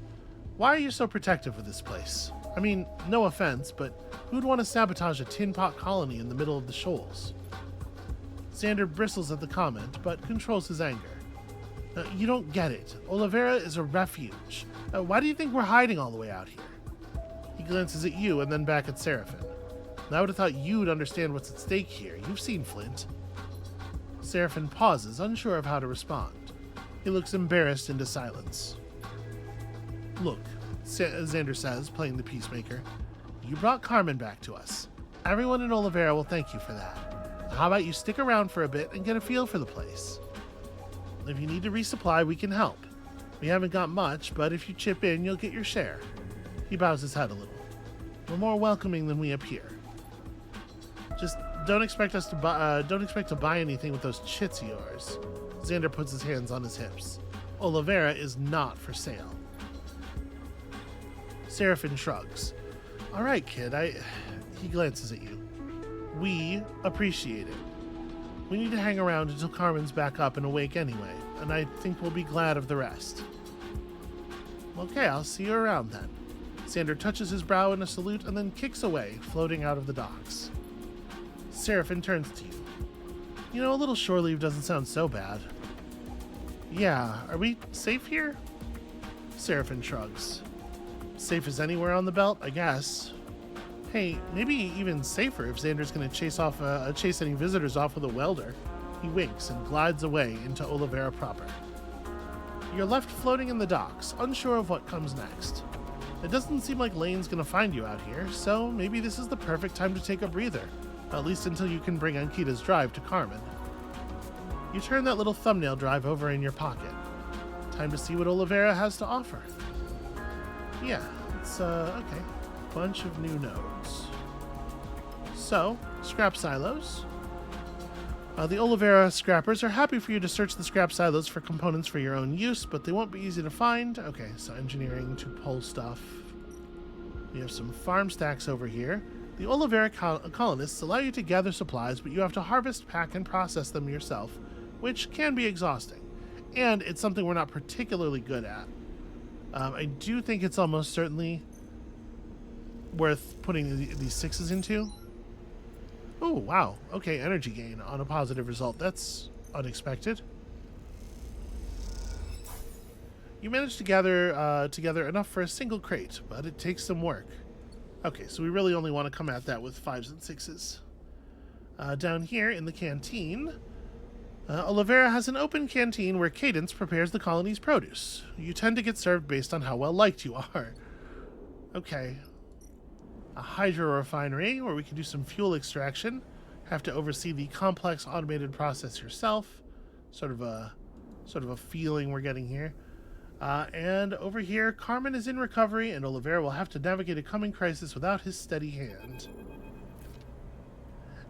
Why are you so protective of this place? I mean, no offense, but who'd want to sabotage a tin pot colony in the middle of the shoals? Xander bristles at the comment, but controls his anger. You don't get it. Olivera is a refuge. Why do you think we're hiding all the way out here? He glances at you and then back at Seraphin. I would have thought you'd understand what's at stake here. You've seen Flint. Seraphin pauses, unsure of how to respond. He looks embarrassed into silence. Look, Xander says, playing the peacemaker. You brought Carmen back to us. Everyone in Olivera will thank you for that. How about you stick around for a bit and get a feel for the place? If you need to resupply, we can help. We haven't got much, but if you chip in, you'll get your share. He bows his head a little. We're more welcoming than we appear. Just don't expect to buy anything with those chits of yours. Xander puts his hands on his hips. Olivera is not for sale. Seraphin shrugs. All right, kid. He glances at you. We appreciate it. We need to hang around until Carmen's back up and awake anyway, and I think we'll be glad of the rest. Okay, I'll see you around then. Xander touches his brow in a salute and then kicks away, floating out of the docks. Seraphin turns to you. You know, a little shore leave doesn't sound so bad. Yeah, are we safe here? Seraphin shrugs. Safe as anywhere on the belt, I guess. Hey, maybe even safer if Xander's going to chase any visitors off with a welder. He winks and glides away into Olivera proper. You're left floating in the docks, unsure of what comes next. It doesn't seem like Lane's going to find you out here, so maybe this is the perfect time to take a breather, at least until you can bring Ankita's drive to Carmen. You turn that little thumbnail drive over in your pocket. Time to see what Olivera has to offer. Yeah, it's, okay. Bunch of new nodes. So, scrap silos. The Olivera scrappers are happy for you to search the scrap silos for components for your own use, but they won't be easy to find. Okay, so engineering to pull stuff. We have some farm stacks over here. The Olivera colonists allow you to gather supplies, but you have to harvest, pack, and process them yourself, which can be exhausting. And it's something we're not particularly good at. I do think it's almost certainly worth putting these 6s into. Oh, wow. Okay, energy gain on a positive result. That's unexpected. You managed to gather together enough for a single crate, but it takes some work. Okay, so we really only want to come at that with 5s and 6s. Down here in the canteen, Olivera has an open canteen where Cadence prepares the colony's produce. You tend to get served based on how well liked you are. Okay. A hydro refinery where we can do some fuel extraction. Have to oversee the complex automated process yourself. Sort of a feeling we're getting here. And over here, Carmen is in recovery, and Olivera will have to navigate a coming crisis without his steady hand.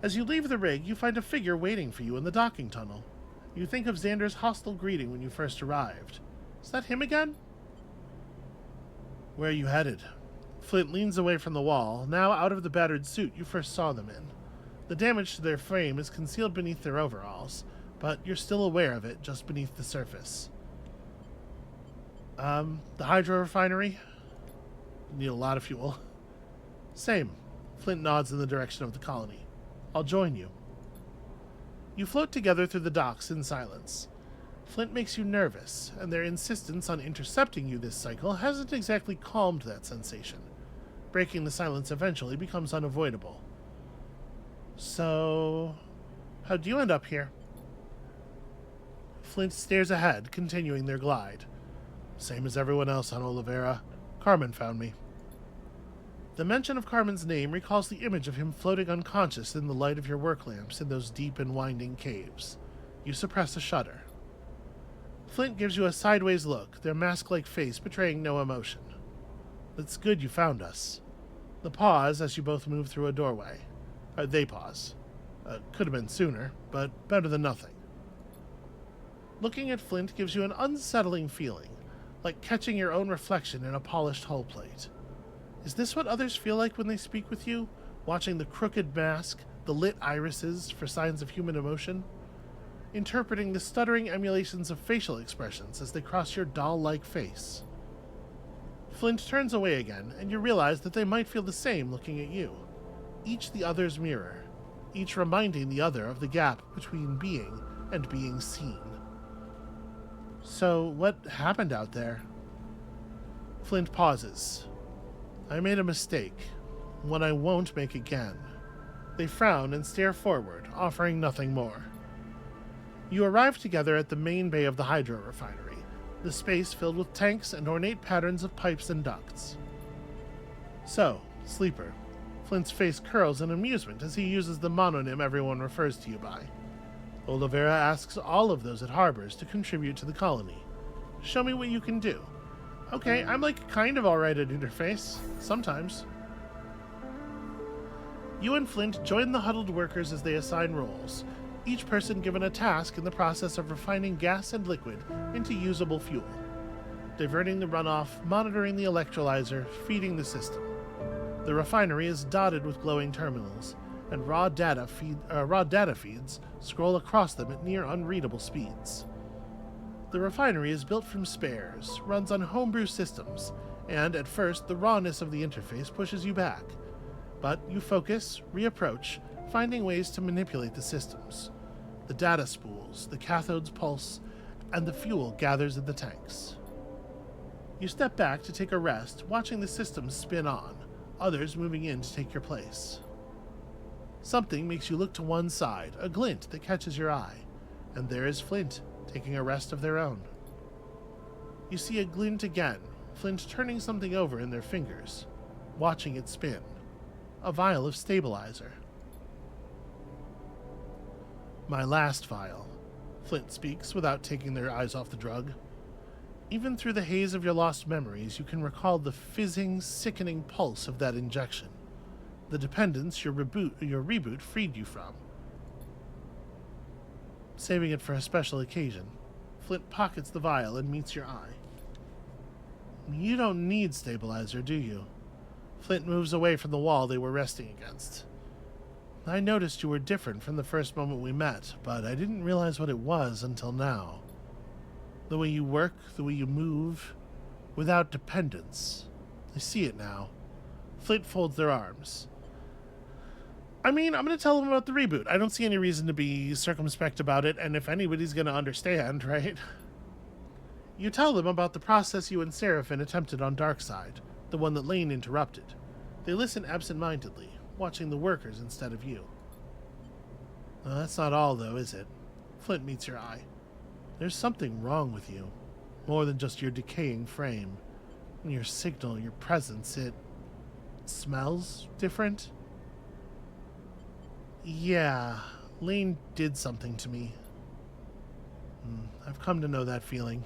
As you leave the rig, you find a figure waiting for you in the docking tunnel. You think of Xander's hostile greeting when you first arrived. Is that him again? Where are you headed? Flint leans away from the wall, now out of the battered suit you first saw them in. The damage to their frame is concealed beneath their overalls, but you're still aware of it just beneath the surface. The hydro refinery? Need a lot of fuel. Same. Flint nods in the direction of the colony. I'll join you. You float together through the docks in silence. Flint makes you nervous, and their insistence on intercepting you this cycle hasn't exactly calmed that sensation. Breaking the silence eventually becomes unavoidable. So, how'd you end up here? Flint stares ahead, continuing their glide. Same as everyone else on Olivera. Carmen found me. The mention of Carmen's name recalls the image of him floating unconscious in the light of your work lamps in those deep and winding caves. You suppress a shudder. Flint gives you a sideways look, their mask-like face betraying no emotion. It's good you found us. The pause as you both move through a doorway. They pause. Could have been sooner, but better than nothing. Looking at Flint gives you an unsettling feeling, like catching your own reflection in a polished hull plate. Is this what others feel like when they speak with you? Watching the crooked mask, the lit irises for signs of human emotion? Interpreting the stuttering emulations of facial expressions as they cross your doll-like face? Flint turns away again, and you realize that they might feel the same looking at you. Each the other's mirror, each reminding the other of the gap between being and being seen. So, what happened out there? Flint pauses. I made a mistake, one I won't make again. They frown and stare forward, offering nothing more. You arrive together at the main bay of the hydro refinery, the space filled with tanks and ornate patterns of pipes and ducts. So, Sleeper. Flint's face curls in amusement as he uses the mononym everyone refers to you by. Olivera asks all of those at harbors to contribute to the colony. Show me what you can do. Okay, I'm kind of alright at interface. Sometimes. You and Flint join the huddled workers as they assign roles, each person given a task in the process of refining gas and liquid into usable fuel. Diverting the runoff, monitoring the electrolyzer, feeding the system. The refinery is dotted with glowing terminals, and raw data feeds scroll across them at near unreadable speeds. The refinery is built from spares, runs on homebrew systems, and at first the rawness of the interface pushes you back. But you focus, reapproach, finding ways to manipulate the systems. The data spools, the cathode's pulse, and the fuel gathers in the tanks. You step back to take a rest, watching the systems spin on, others moving in to take your place. Something makes you look to one side, a glint that catches your eye, and there is Flint, taking a rest of their own. You see a glint again, Flint turning something over in their fingers, watching it spin. A vial of stabilizer. My last vial, Flint speaks without taking their eyes off the drug. Even through the haze of your lost memories, you can recall the fizzing, sickening pulse of that injection. The dependence your reboot freed you from. Saving it for a special occasion, Flint pockets the vial and meets your eye. You don't need stabilizer, do you? Flint moves away from the wall they were resting against. I noticed you were different from the first moment we met, but I didn't realize what it was until now. The way you work, the way you move, without dependence. I see it now. Flint folds their arms. I'm going to tell them about the reboot. I don't see any reason to be circumspect about it, and if anybody's going to understand, right? You tell them about the process you and Seraphine attempted on Darkseid, the one that Lane interrupted. They listen absent-mindedly, watching the workers instead of you. That's not all, though, is it? Flint meets your eye. There's something wrong with you. More than just your decaying frame. Your signal, your presence, it smells different? Yeah, Lane did something to me. I've come to know that feeling.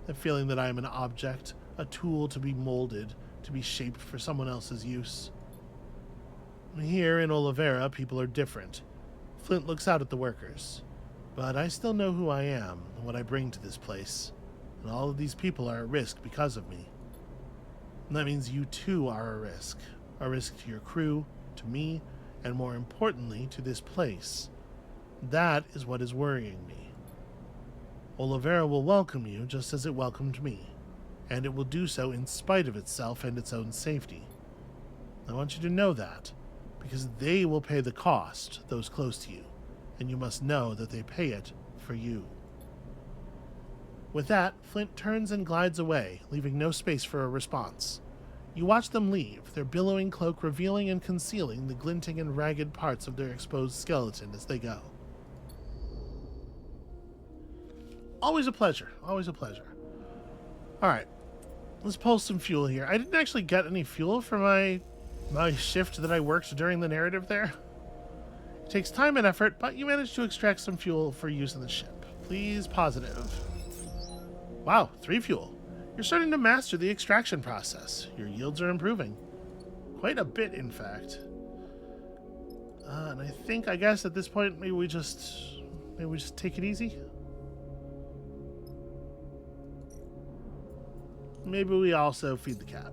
That feeling that I am an object, a tool to be molded, to be shaped for someone else's use. Here in Olivera, people are different. Flint looks out at the workers. But I still know who I am and what I bring to this place. And all of these people are at risk because of me. And that means you too are a risk. A risk to your crew, to me, and more importantly, to this place. That is what is worrying me. Olivera will welcome you just as it welcomed me, and it will do so in spite of itself and its own safety. I want you to know that, because they will pay the cost, those close to you, and you must know that they pay it for you. With that, Flint turns and glides away, leaving no space for a response. You watch them leave, their billowing cloak revealing and concealing the glinting and ragged parts of their exposed skeleton as they go. Always a pleasure. Always a pleasure. Alright. Let's pull some fuel here. I didn't actually get any fuel for my shift that I worked during the narrative there. It takes time and effort, but you managed to extract some fuel for use in the ship. Please, positive. Wow, 3 fuel. You're starting to master the extraction process. Your yields are improving. Quite a bit, in fact. And I guess at this point, maybe we just take it easy. Maybe we also feed the cat.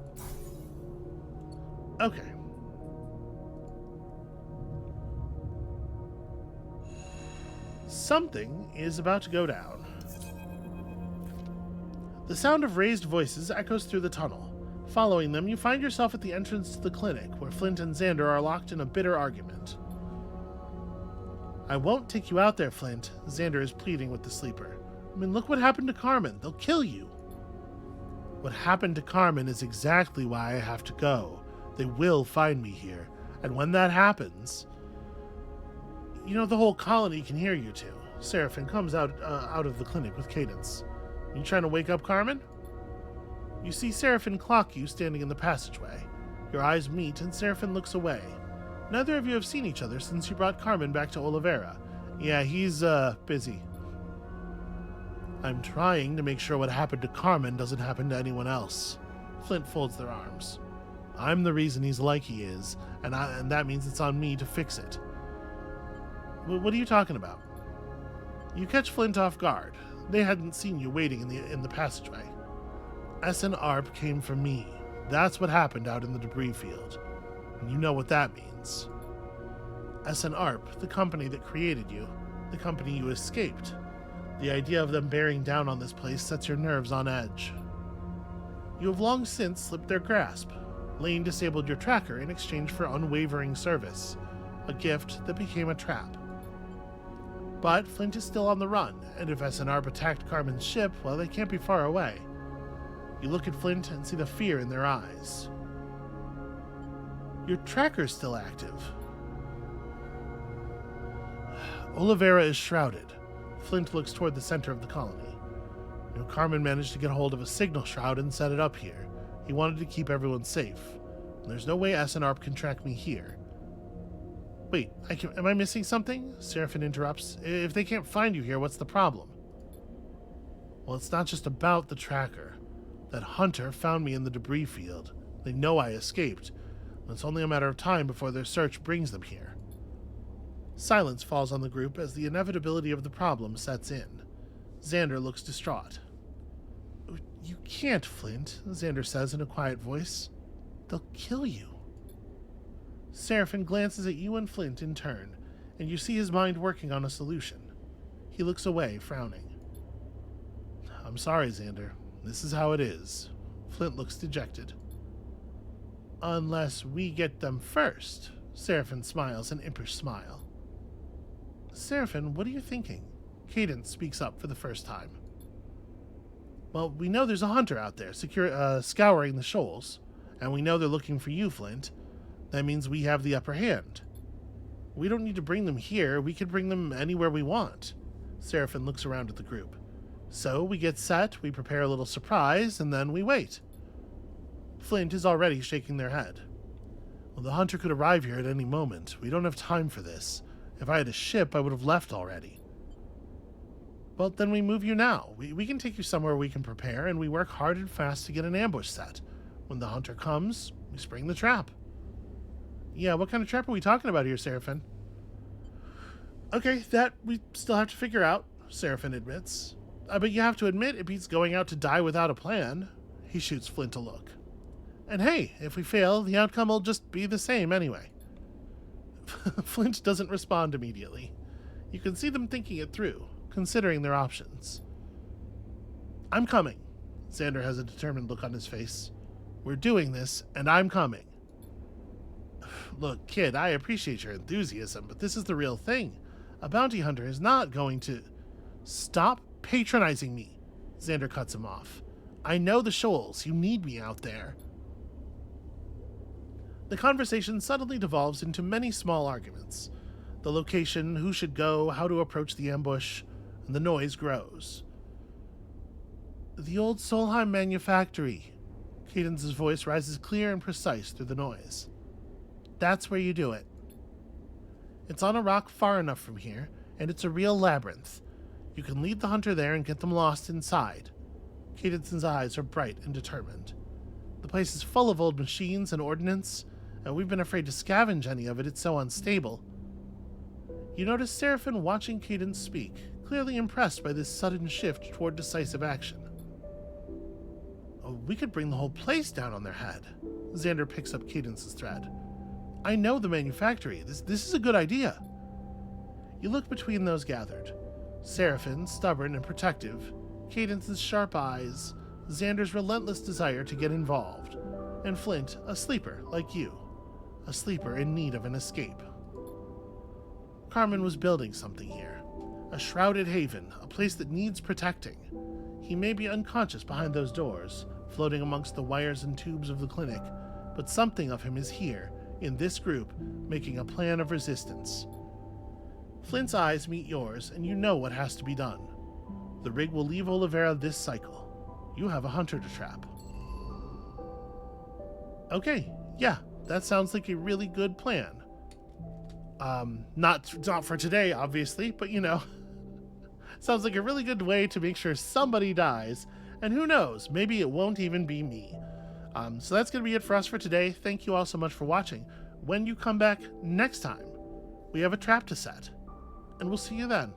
Okay. Something is about to go down. The sound of raised voices echoes through the tunnel. Following them, you find yourself at the entrance to the clinic, where Flint and Xander are locked in a bitter argument. I won't take you out there, Flint, Xander is pleading with the sleeper. I mean, look what happened to Carmen. They'll kill you. What happened to Carmen is exactly why I have to go. They will find me here. And when that happens... You know, the whole colony can hear you two. Seraphine comes out of the clinic with Cadence. You trying to wake up Carmen? You see Seraphine clock you standing in the passageway. Your eyes meet and Seraphine looks away. Neither of you have seen each other since you brought Carmen back to Olivera. Yeah, he's, busy. I'm trying to make sure what happened to Carmen doesn't happen to anyone else. Flint folds their arms. I'm the reason he's like he is, and that means it's on me to fix it. What are you talking about? You catch Flint off guard. They hadn't seen you waiting in the passageway. S and ARP came for me. That's what happened out in the debris field. And you know what that means. S and ARP, the company that created you, the company you escaped. The idea of them bearing down on this place sets your nerves on edge. You have long since slipped their grasp. Lane disabled your tracker in exchange for unwavering service, a gift that became a trap. But Flint is still on the run, and if SNR attacked Carmen's ship, well, they can't be far away. You look at Flint and see the fear in their eyes. Your tracker's still active. Olivera is shrouded. Flint looks toward the center of the colony. You know, Carmen managed to get hold of a signal shroud and set it up here. He wanted to keep everyone safe. There's no way SNR can track me here. Wait, am I missing something? Seraphine interrupts. If they can't find you here, what's the problem? Well, it's not just about the tracker. That hunter found me in the debris field. They know I escaped. It's only a matter of time before their search brings them here. Silence falls on the group as the inevitability of the problem sets in. Xander looks distraught. You can't, Flint, Xander says in a quiet voice. They'll kill you. Seraphine glances at you and Flint in turn, and you see his mind working on a solution. He looks away, frowning. I'm sorry, Xander. This is how it is. Flint looks dejected. Unless we get them first. Seraphine smiles an impish smile. Seraphine, what are you thinking? Cadence speaks up for the first time. Well, we know there's a hunter out there scouring the shoals, and we know they're looking for you, Flint. That means we have the upper hand. We don't need to bring them here. We could bring them anywhere we want. Seraphine looks around at the group. So we get set, we prepare a little surprise, and then we wait. Flint is already shaking their head. Well, the hunter could arrive here at any moment. We don't have time for this. If I had a ship, I would have left already. Well, then we move you now. We can take you somewhere we can prepare, and we work hard and fast to get an ambush set. When the hunter comes, we spring the trap. Yeah, what kind of trap are we talking about here, Seraphine? Okay, that we still have to figure out, Seraphine admits. But you have to admit it beats going out to die without a plan. He shoots Flint a look. And hey, if we fail, the outcome will just be the same anyway. Flint doesn't respond immediately. You can see them thinking it through, considering their options. I'm coming. Xander has a determined look on his face. We're doing this, and I'm coming. Look, kid, I appreciate your enthusiasm, but this is the real thing. A bounty hunter is not going to... Stop patronizing me, Xander cuts him off. I know the shoals. You need me out there. The conversation suddenly devolves into many small arguments. The location, who should go, how to approach the ambush, and the noise grows. The old Solheim manufactory. Cadence's voice rises clear and precise through the noise. That's where you do it. It's on a rock far enough from here, and it's a real labyrinth. You can lead the hunter there and get them lost inside. Cadence's eyes are bright and determined. The place is full of old machines and ordnance, and we've been afraid to scavenge any of it. It's so unstable. You notice Seraphine watching Cadence speak, clearly impressed by this sudden shift toward decisive action. We could bring the whole place down on their head. Xander picks up Cadence's thread. I know the manufactory. This is a good idea. You look between those gathered. Seraphine, stubborn and protective, Cadence's sharp eyes, Xander's relentless desire to get involved, and Flint, a sleeper like you, a sleeper in need of an escape. Carmen was building something here, a shrouded haven, a place that needs protecting. He may be unconscious behind those doors, floating amongst the wires and tubes of the clinic, but something of him is here, in this group, making a plan of resistance. Flint's eyes meet yours, and you know what has to be done. The rig will leave Olivera this cycle. You have a hunter to trap. Okay, yeah, that sounds like a really good plan. Not for today, obviously, but you know, sounds like a really good way to make sure somebody dies, and who knows, maybe it won't even be me. So that's going to be it for us for today. Thank you all so much for watching. When you come back next time, we have a trap to set, and we'll see you then.